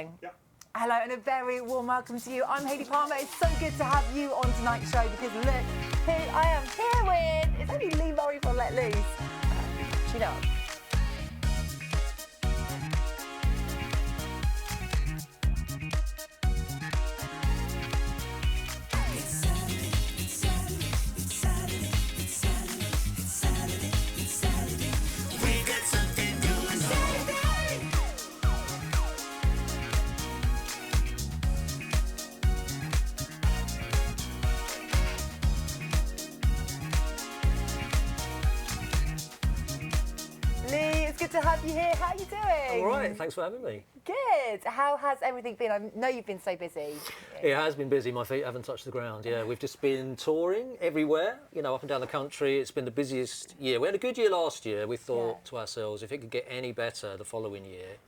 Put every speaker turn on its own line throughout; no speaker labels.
Yep.
Hello and a very warm welcome to you. I'm Hayley Palmer. It's so good to have you on tonight's show because look who I am here with. It's only Lee Murray from Let Loose. You know. Good to have you here. How are you doing?
All right, thanks for having me.
Good. How has everything been? I know you've been so busy.
It has been busy. My feet haven't touched the ground. Yeah, we've just been touring everywhere, you know, up and down the country. It's been the busiest year. We had a good year last year. We thought to ourselves, if it could get any better the following year,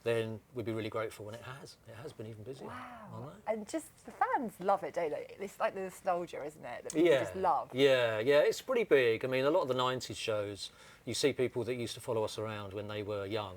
then we'd be really grateful, and it has. It has been even busier.
Wow. And just the fans love it, don't they? It's like the nostalgia, isn't it? That people just love.
Yeah, it's pretty big. I mean, a lot of the 90s shows, you see people that used to follow us around when they were young.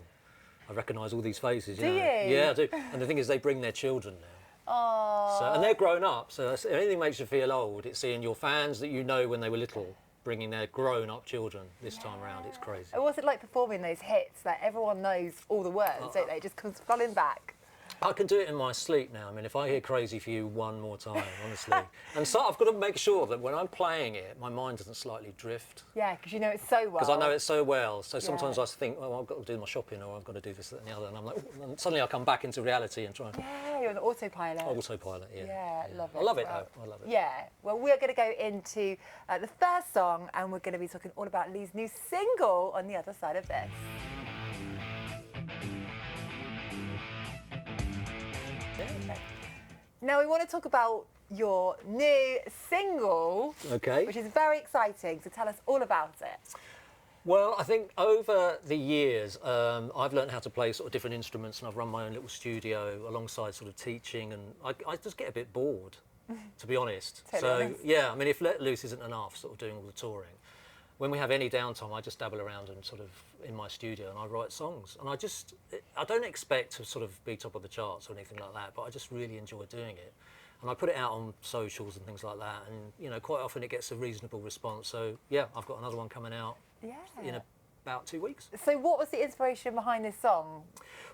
I recognise all these faces.
Do you?
Yeah, I do. And the thing is, they bring their children now.
Oh.
So, and they're grown up, so if anything makes you feel old, it's seeing your fans that you know when they were little bringing their grown-up children this time round. It's crazy.
And what's it like performing those hits that everyone knows all the words, don't they? It just comes flooding back.
I can do it in my sleep now. I mean, if I hear Crazy for You one more time, honestly. And so I've got to make sure that when I'm playing it, my mind doesn't slightly drift.
Yeah, because you know it so well.
Because I know it so well. So sometimes I think, oh, I've got to do my shopping, or I've got to do this, that and the other. And I'm like, and suddenly I come back into reality and try and...
Yeah, you're on autopilot.
Autopilot, yeah.
Yeah, love it.
I love it, though. I love it.
Yeah. Well, we're going to go into the first song, and we're going to be talking all about Lee's new single on the other side of this. Now we want to talk about your new single, which is very exciting, so tell us all about it.
Well, I think over the years, I've learned how to play sort of different instruments, and I've run my own little studio alongside sort of teaching, and I just get a bit bored, to be honest. Yeah, I mean, if Let Loose isn't enough, sort of doing all the touring, when we have any downtime, I just dabble around and sort of in my studio and I write songs. And I don't expect to sort of be top of the charts or anything like that, but I just really enjoy doing it. And I put it out on socials and things like that, and you know, quite often it gets a reasonable response. So yeah, I've got another one coming out in about 2 weeks.
So what was the inspiration behind this song?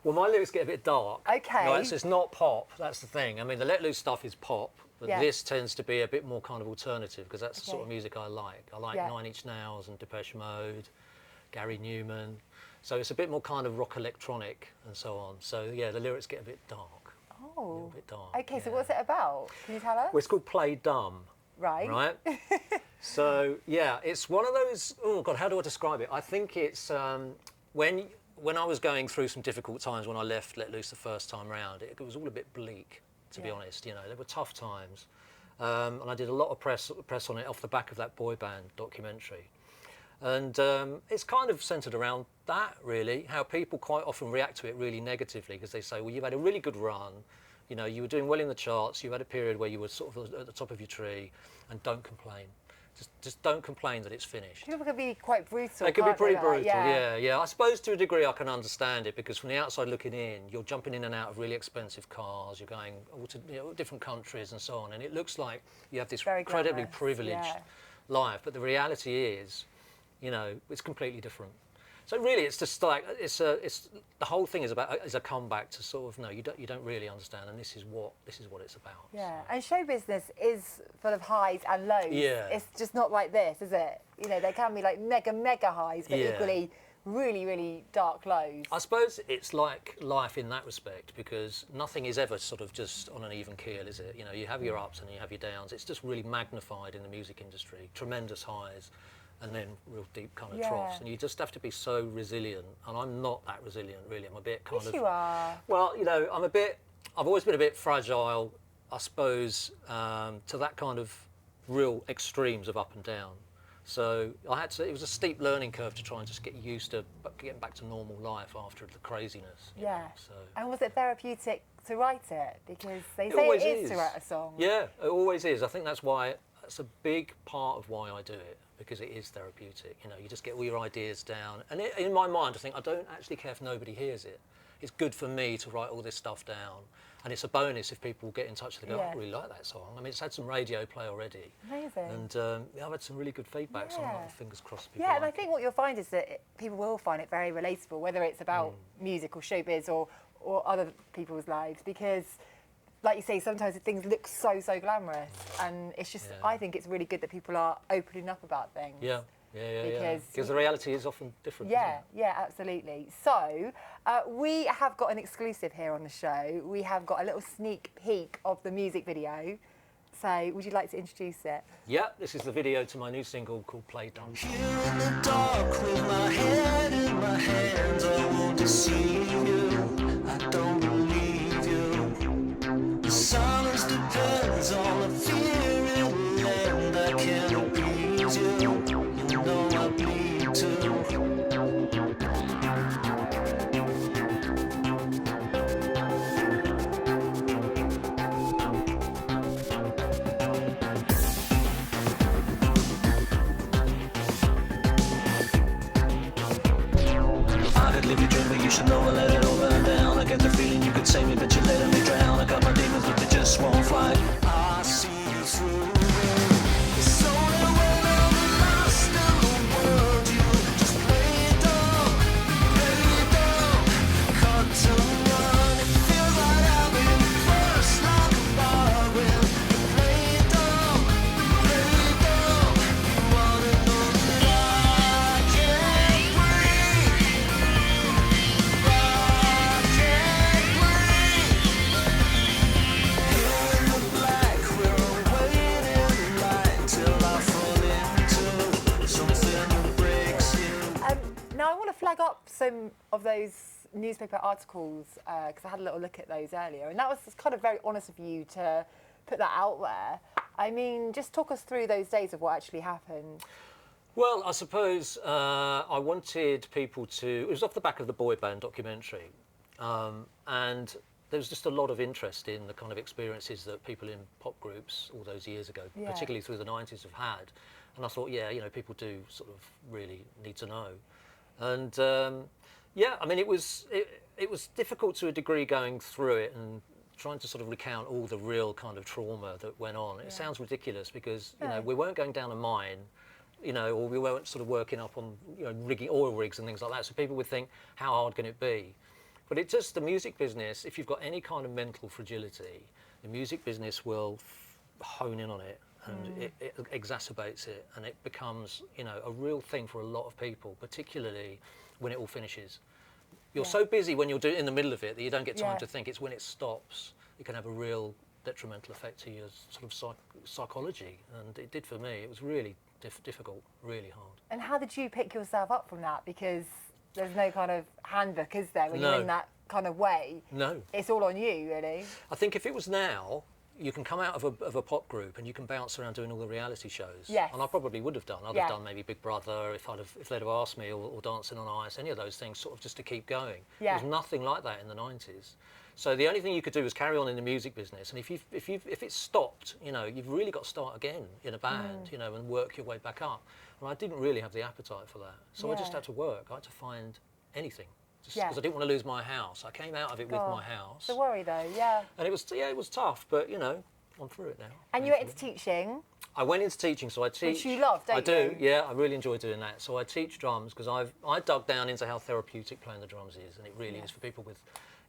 Well, my lyrics get a bit dark.
Okay.
Right, so it's not pop, that's the thing. I mean, the Let Loose stuff is pop, but this tends to be a bit more kind of alternative, because that's the sort of music I like. I like 9 Inch Nails and Depeche Mode, Gary Newman. So it's a bit more kind of rock electronic and so on. So yeah, the lyrics get a bit dark.
Oh.
A little bit dark.
Okay, so what's it about? Can you tell us?
Well, it's called Play Dumb. Right? So yeah, it's one of those, oh God, how do I describe it? I think it's when I was going through some difficult times when I left Let Loose the first time round, it was all a bit bleak, to be honest. You know, there were tough times. And I did a lot of press on it off the back of that boy band documentary. And it's kind of centred around that, really, how people quite often react to it really negatively, because they say, well, you've had a really good run, you know, you were doing well in the charts, you had a period where you were sort of at the top of your tree, and don't complain. Just don't complain that it's finished.
People can be quite brutal.
They can be pretty brutal, yeah. I suppose to a degree I can understand it, because from the outside looking in, you're jumping in and out of really expensive cars, you're going all to different countries and so on, and it looks like you have this incredibly privileged life, but the reality is, you know, it's completely different. So really, it's just like the whole thing is a comeback to sort of no, you don't really understand, and this is what it's about.
Yeah, and show business is full of highs and lows.
Yeah,
it's just not like this, is it? You know, there can be like mega highs, but equally really dark lows.
I suppose it's like life in that respect, because nothing is ever sort of just on an even keel, is it? You know, you have your ups and you have your downs. It's just really magnified in the music industry. Tremendous highs. And then real deep kind of troughs, and you just have to be so resilient. And I'm not that resilient, really. I'm a bit kind of.
Yes, you are.
Well, you know, I've always been a bit fragile, I suppose, to that kind of real extremes of up and down. So it was a steep learning curve to try and just get used to getting back to normal life after the craziness.
Yeah.
So.
And was it therapeutic to write it? Because they say it is to write a song.
Yeah, it always is. I think that's a big part of why I do it, because it is therapeutic. You know, you just get all your ideas down. And in my mind, I think I don't actually care if nobody hears it. it's good for me to write all this stuff down. And it's a bonus if people get in touch and go, I really like that song. I mean, it's had some radio play already.
Amazing.
And I've had some really good feedback, so I'm fingers crossed people
and I think what you'll find is that people will find it very relatable, whether it's about music or showbiz or other people's lives, because, like you say, sometimes things look so glamorous, and it's just, I think it's really good that people are opening up about things. Because
the reality is often different.
Yeah, absolutely. So we have got an exclusive here on the show. We have got a little sneak peek of the music video. So would you like to introduce it?
Yeah, this is the video to my new single called Play Dumb.
Here in the dark with my head in my hands, I won't deceive you, I don't believe you. The silence depends on the fear in the land, I can't appease you, you know I bleed too. Live your dream, but you should know I let it all burn down. I get the feeling you could save me, but you're letting me drown. I got my demons, but they just won't fight. I see you through it. It's only when I'm lost in the world, you just play it dumb, cut to run. It feels like I've been first like a bargain. Play it dumb, you wanna know that I can't breathe.
Now I want to flag up some of those newspaper articles because I had a little look at those earlier, and that was kind of very honest of you to put that out there. I mean, just talk us through those days of what actually happened.
Well, I suppose I wanted people to... It was off the back of the boy band documentary, and there was just a lot of interest in the kind of experiences that people in pop groups all those years ago, particularly through the 90s, have had. And I thought, people do sort of really need to know. And I mean, it was difficult to a degree going through it and trying to sort of recount all the real kind of trauma that went on. It sounds ridiculous because, we weren't going down a mine, or we weren't sort of working up on, rigging oil rigs and things like that. So people would think, how hard can it be? But it's just the music business, if you've got any kind of mental fragility, the music business will hone in on it and it exacerbates it, and it becomes, a real thing for a lot of people, particularly when it all finishes. You're so busy when you're in the middle of it that you don't get time to think. It's when it stops, it can have a real detrimental effect to your sort of psychology, and it did for me. It was really difficult, really hard.
And how did you pick yourself up from that? Because there's no kind of handbook, is there, when you're in that kind of way?
No.
It's all on you, really.
I think if it was now, you can come out of a pop group and you can bounce around doing all the reality shows.
Yes.
And I probably would have done. I'd have done maybe Big Brother if they'd have asked me, or Dancing on Ice, any of those things, sort of just to keep going. There was nothing like that in the 90s. So the only thing you could do was carry on in the music business. And if it stopped, you've really got to start again in a band, and work your way back up. And I didn't really have the appetite for that. So I just had to work. I had to find anything. Because I didn't want to lose my house. I came out of it with my house.
The worry, though,
And it was tough, but I'm through it now.
And you went into teaching.
I went into teaching, so I teach.
Which you love, don't you?
I do, yeah. I really enjoy doing that. So I teach drums because I dug down into how therapeutic playing the drums is, and it really is for people with,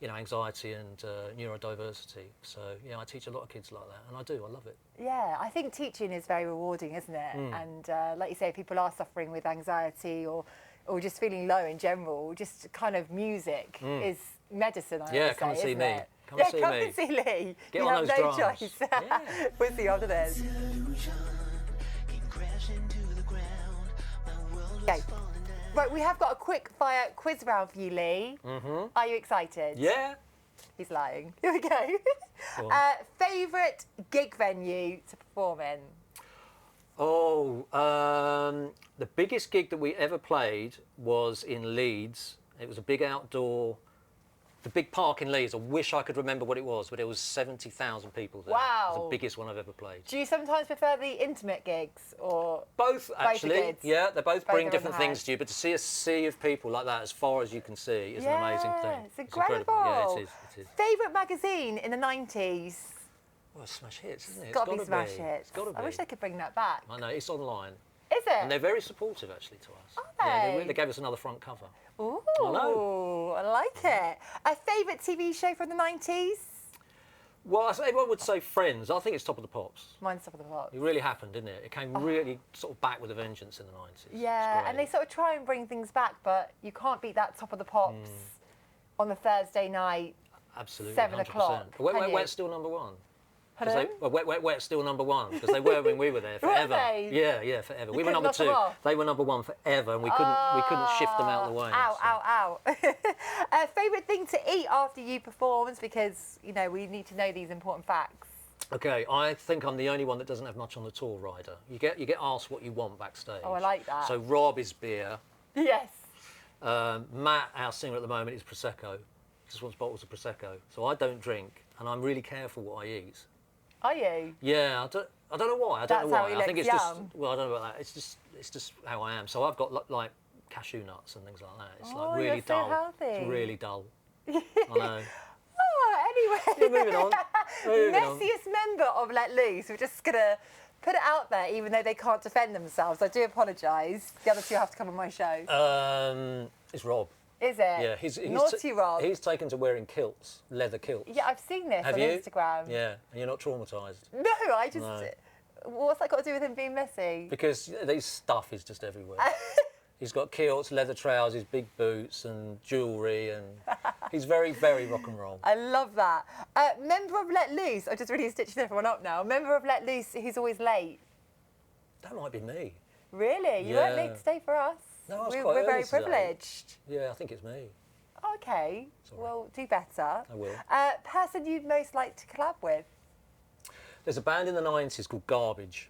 anxiety and neurodiversity. So I teach a lot of kids like that, and I love it.
Yeah, I think teaching is very rewarding, isn't it? And like you say, if people are suffering with anxiety or just feeling low in general, just kind of music is medicine, I would say,
come and see me.
it?
Come and see me.
Come and see Lee.
Get
you
on
have
those
no
drums.
choice.
Yeah.
We'll see you after this. Okay. Right, we have got a quick fire quiz round for you, Lee. Are you excited?
Yeah.
He's lying. Here we go. Favourite gig venue to perform in?
Oh, the biggest gig that we ever played was in Leeds. It was a big outdoor The big park in Leeds, I wish I could remember what it was, but it was 70,000 people there.
Wow.
It was the biggest one I've ever played.
Do you sometimes prefer the intimate gigs or
Both, actually.
are good?
Yeah, they both bring
are
different
on the
things
house.
to you, but to see a sea of people like that as far as you can see is an amazing thing.
It's incredible.
Yeah, it is.
Favourite magazine in the 90s?
Well, smash hits, isn't it?
It's got to be Smash Hits.
It's got to be.
I wish they could bring that back.
I know, it's online.
Is it?
And they're very supportive, actually, to us.
Are
Yeah,
they?
they gave us another front cover.
Ooh,
I know.
I like it. A favourite TV show from the 90s?
Well, everyone would say Friends. I think it's Top of the Pops.
Mine's Top of the Pops.
It really happened, didn't it? It came really sort of back with a vengeance in the 90s.
Yeah, and they sort of try and bring things back, but you can't beat that Top of the Pops on the Thursday night.
Absolutely,
7
100%.
o'clock.
Wet's still number one.
Pardon?
Wet's still number one because they were when we were there forever.
Were they?
Yeah, forever.
You
We were
couldn't
number
knock them
two.
off?
They were number one forever, and we couldn't shift them out of the way.
Ow. Favourite thing to eat after you performed, because you know we need to know these important facts.
Okay, I think I'm the only one that doesn't have much on the tour rider. You get asked what you want backstage.
Oh, I like that.
So Rob is beer.
Yes.
Matt, our singer at the moment, is Prosecco. Just wants bottles of Prosecco. So I don't drink, and I'm really careful what I eat.
Are you?
Yeah, I don't know why. I don't know
That's how
why.
he
I think
looks
it's
young.
just well, I don't know about that. It's just how I am. So I've got like cashew nuts and things like that. It's like really
you're so
dull.
healthy.
It's really dull. I know.
Oh, anyway.
Yeah, moving on. Moving on.
Messiest member of Let Loose. We're just gonna put it out there, even though they can't defend themselves. I do apologise. The other two have to come on my show.
It's Rob.
Is it?
Yeah, he's
Naughty Rob.
He's taken to wearing kilts, leather kilts.
Yeah, I've seen this
Have
on
you?
Instagram.
Yeah, and you're not traumatised
No, I just.
No.
What's that got to do with him being messy?
because this stuff is just everywhere. He's got kilts, leather trousers, big boots, and jewellery, and he's very, very rock and roll.
I love that. Member of Let Loose. I'm just really stitching everyone up now. Member of Let Loose who's always late.
That might be me.
Really? You weren't
Yeah.
late today for us?
No, I was
we're
quite
very
early today.
privileged.
Yeah, I think it's me.
Okay.
all right.
Well, do better.
I will.
Person you'd most like to collab with?
There's a band in the 90s called Garbage.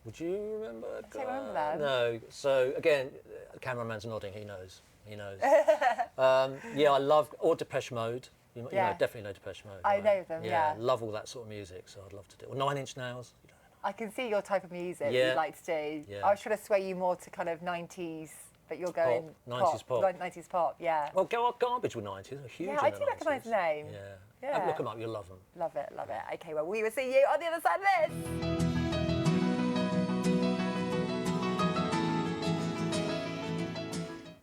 Would you remember? I
don't remember them.
No. So, again, the cameraman's nodding. He knows. Yeah, I love... Or Depeche Mode. You
Yeah.
know, definitely know Depeche Mode.
I
right?
know them, yeah.
Love all that sort of music, so I'd love to do it. Or Nine Inch Nails. You don't know.
I can see your type of music
Yeah.
you'd like to do.
Yeah.
I was trying to sway you more to kind of 90s, but you're going
90s pop.
90s pop, yeah.
Well, Garbage were 90s. They were huge
Yeah,
in
I
the
do recognise
90s.
the name.
Yeah.
Yeah.
Look them up. You'll love them.
Love it. Okay, well, we will see you on the other side of this.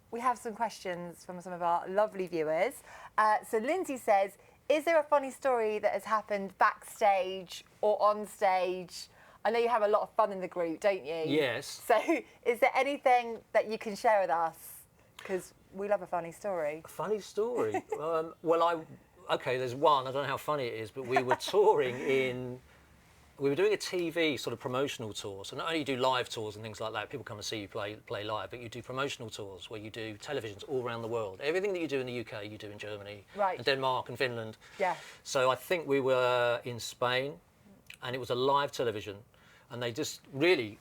We have some questions from some of our lovely viewers. So Lindsay says, is there a funny story that has happened backstage or on stage? I know you have a lot of fun in the group, don't you?
Yes.
So is there anything that you can share with us? Because we love a funny story.
A funny story. Okay, there's one. I don't know how funny it is, but we were touring in. We were doing a TV sort of promotional tour. So not only do you live tours and things like that, people come and see you play live, but you do promotional tours where you do televisions all around the world. Everything that you do in the UK, you do in Germany,
Right.
and Denmark and Finland.
Yeah.
So I think we were in Spain, and it was a live television, and they just really.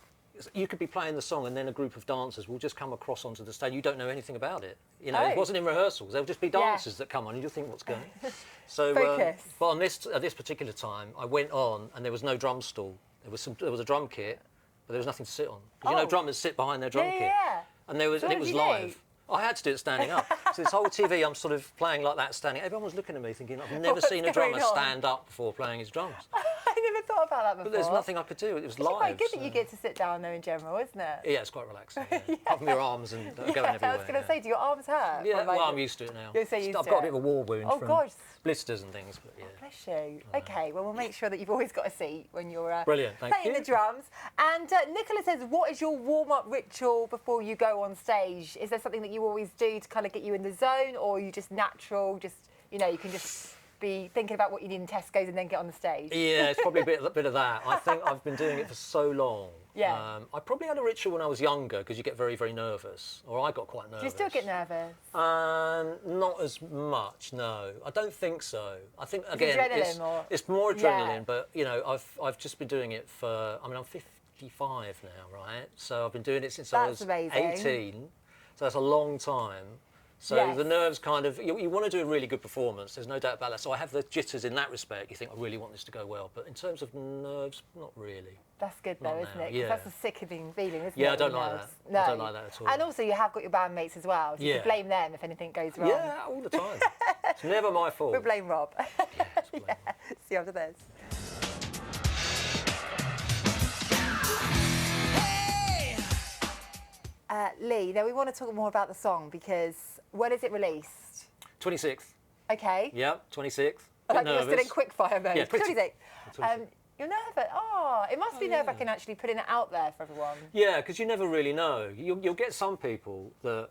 You could be playing the song and then a group of dancers will just come across onto the stage. You don't know anything about it. You know,
Oh.
it wasn't in rehearsals. There'll just be dancers that come on and you think, what's going on? So,
Focus.
but on at this particular time, I went on and there was no drum stool. There was a drum kit, but there was nothing to sit on. Because you know,
Oh.
drummers sit behind their drum kit.
Yeah.
And there was,
So
and
what
it was
did you do?
live. I had to do it standing up. So this whole TV, I'm sort of playing like that, standing. Everyone was looking at me thinking, I've never
What's
seen a drummer
going on?
stand up before playing his drums.
I never thought about that before.
But there's nothing I could do. It was
It's
live.
quite good that
so-
you get to sit down though in general, isn't it?
Yeah, it's quite relaxing. Yeah. Apart from your arms and going
Yeah,
everywhere.
I was going to say, do your arms hurt?
Yeah,
Or like-
well, I'm used to it now.
You're so used
I've
to
got a
it.
bit of a war wound
Oh,
from
gosh.
blisters and things, but yeah.
Bless you. Okay, well, we'll make sure that you've always got a seat when you're
Brilliant, thank
playing
you.
the drums. And Nicola says, what is your warm-up ritual before you go on stage? Is there something that you always do to kind of get you in the zone, or are you just natural, just, you know, you can just be thinking about what you need in Tesco's and then get on the stage?
Yeah, it's probably a bit of that. I think I've been doing it for so long.
Yeah.
I probably had a ritual when I was younger because you get very, very nervous, or I got quite nervous.
Do you still get nervous?
Not as much, no. I don't think so. I think
It's
again,
adrenaline or-
it's more adrenaline.
Yeah.
But you know, I've just been doing it for. I mean, I'm 55 now, right? So I've been doing it since I
That's
was
amazing.
18. So that's a long time. So the nerves kind of, you want to do a really good performance, there's no doubt about that. So I have the jitters in that respect. You think, I really want this to go well. But in terms of nerves, not really.
That's good though, isn't it? 'Cause
Yeah.
that's a sickening feeling, isn't it?
Yeah, I don't
with
like
nerves?
that.
No.
I don't like that at all.
And also you have got your bandmates as well, so you
Yeah.
can blame them if anything goes wrong.
Yeah, all the time. It's never my fault.
We'll blame Rob.
Yeah, it's blame Rob.
See you after this. Lee, now we want to talk more about the song because when is it released?
26th.
Okay.
Yep, 26th.
I like
Bit
you're still in
nervous.
quick fire mode.
Yeah,
26.
26.
You're nervous. Oh, it must be
yeah.
nerve-wracking actually putting it out there for everyone.
Yeah, because you never really know. You'll get some people that are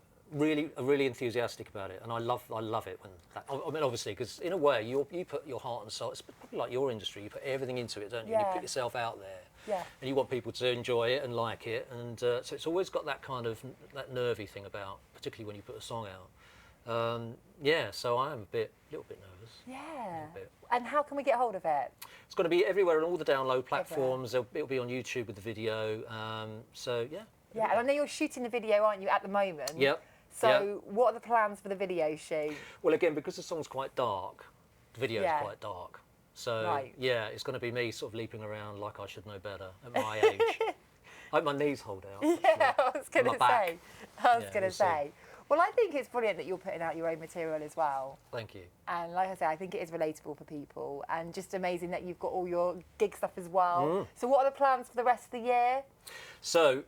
really enthusiastic about it, and I love it when that. I mean, obviously, because in a way, you put your heart and soul. It's probably like your industry. You put everything into it, don't you?
Yeah.
And you put yourself out there.
Yeah.
And you want people to enjoy it and like it, and so it's always got that kind of that nervy thing about, particularly when you put a song out. Yeah, so I am a little bit nervous.
Yeah.
bit.
And how can we get hold of it?
It's going to be everywhere on all the download platforms. It'll be on YouTube with the video. So yeah.
Yeah, and I know you're shooting the video, aren't you, at the moment?
Yep.
So
yep.
what are the plans for the video shoot?
Well, again, because the song's quite dark, the video's
Yeah.
quite dark. So
Right.
yeah, it's going to be me sort of leaping around like I should know better at my age. I hope my knees hold out.
Yeah, I was going
My
to
back.
say. I was
Yeah,
going
we'll
to
see.
say. Well, I think it's brilliant that you're putting out your own material as well.
Thank you.
And like I say, I think it is relatable for people and just amazing that you've got all your gig stuff as well. So what are the plans for the rest of the year?
So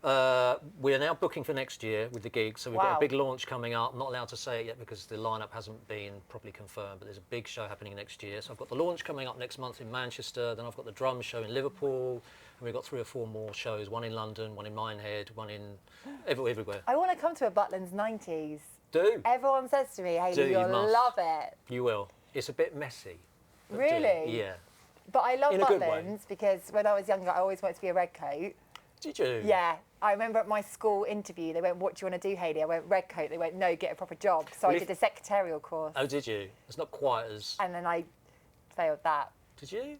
we are now booking for next year with the gigs. So we've got
Wow.
a big launch coming up. I'm not allowed to say it yet because the lineup hasn't been properly confirmed, but there's a big show happening next year. So I've got the launch coming up next month in Manchester. Then I've got the drum show in Liverpool. And we've got 3 or 4 more shows, one in London, one in Minehead, one in everywhere.
I want to come to a Butlins 90s.
Do.
Everyone says to me, Hayley,
Do, you
you'll
must.
love it.
You will. It's a bit messy. but do.
Really?
Yeah.
But I love
In a good way.
Butlins because when I was younger, I always wanted to be a redcoat.
Did you?
Yeah. I remember at my school interview, they went, what do you want to do, Hayley? I went, redcoat. They went, no, get a proper job. So
Well,
I did a secretarial course.
Oh, did you? It's not quite as.
And then I failed that.
Did you?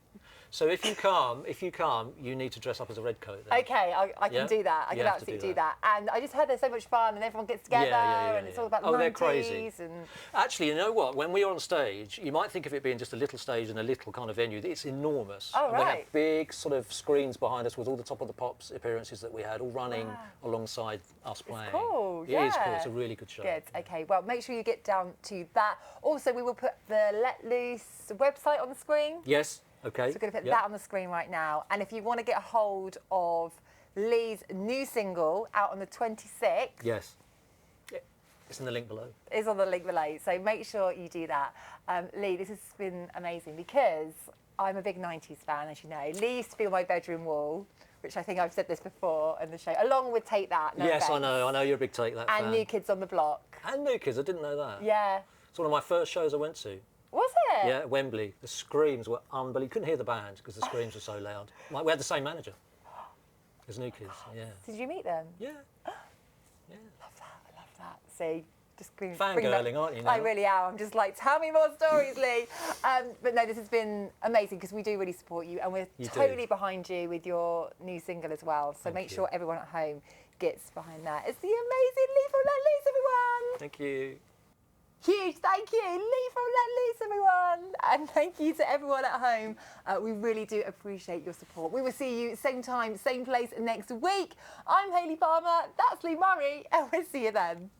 So if you come, you need to dress up as a redcoat then.
Okay, I can
Yeah?
do that. I
You
can
have to
absolutely
do
do that. And I just heard there's so much fun and everyone gets together and it's all about the 90s.
they're crazy.
And
Actually, you know what? When we were on stage, you might think of it being just a little stage and a little kind of venue. It's enormous.
Oh,
and we
right.
have big sort of screens behind us with all the Top of the Pops appearances that we had, all running alongside us playing.
cool,
It is cool.
yeah.
It's a really good show.
good. Okay, well, make sure you get down to that. Also, we will put the Let Loose website on the screen.
Yes. Okay.
So we're going to put
Yep.
that on the screen right now. And if you want to get a hold of Lee's new single out on the 26th,
Yes. Yeah. It's in the link below.
is on the link below. So make sure you do that. Lee, this has been amazing because I'm a big 90s fan, as you know. Lee used to be on my bedroom wall, which I think I've said this before in the show, along with Take That. No
Yes,
offense.
I know. You're a big Take That fan.
And New Kids on the Block.
And New Kids. I didn't know that.
Yeah.
It's one of my first shows I went to.
Was it?
Yeah, at Wembley. The screams were unbelievable. You couldn't hear the band because the screams were so loud. Like, we had the same manager as New Kids. Yeah.
Did you meet them?
Yeah. Yeah.
I love that. See, just bring
Fangirling,
that-
aren't you now?
I really am. I'm just like, tell me more stories, Lee. But no, this has been amazing because we do really support you and we're
You do.
totally behind you with your new single as well. So
Thank
make
you.
sure everyone at home gets behind that. It's the amazing Lee from Let Loose, everyone.
Thank you.
Huge thank you, Lee from Let Loose, everyone. And thank you to everyone at home. We really do appreciate your support. We will see you same time, same place next week. I'm Hayley Palmer, that's Lee Murray, and we'll see you then.